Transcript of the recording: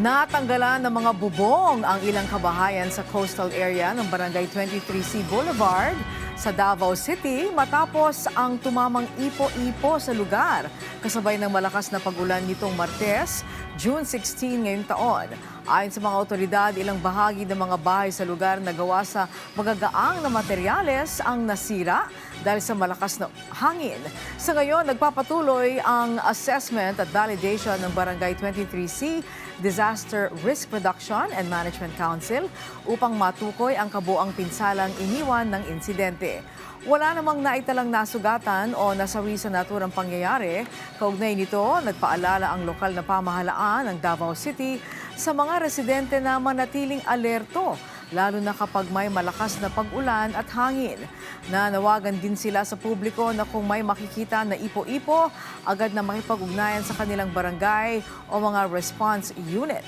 Natanggalan ng mga bubong ang ilang kabahayan sa coastal area ng Barangay 23C Boulevard sa Davao City matapos ang tumamang ipo-ipo sa lugar kasabay ng malakas na pag-ulan nitong Martes, June 16 ngayong taon. Ayon sa mga otoridad, ilang bahagi ng mga bahay sa lugar na gawa sa magagaang na materyales ang nasira dahil sa malakas na hangin. Sa ngayon, nagpapatuloy ang assessment at validation ng Barangay 23C Disaster Risk Reduction and Management Council upang matukoy ang kabuang pinsalang iniwan ng insidente. Wala namang naitalang nasugatan o nasawi sa naturang pangyayari. Kaugnay nito, nagpaalala ang lokal na pamahalaan ng Davao City sa mga residente na manatiling alerto, lalo na kapag may malakas na pag-ulan at hangin. Nanawagan din sila sa publiko na kung may makikita na ipo-ipo, agad na makipag-ugnayan sa kanilang barangay o mga response unit.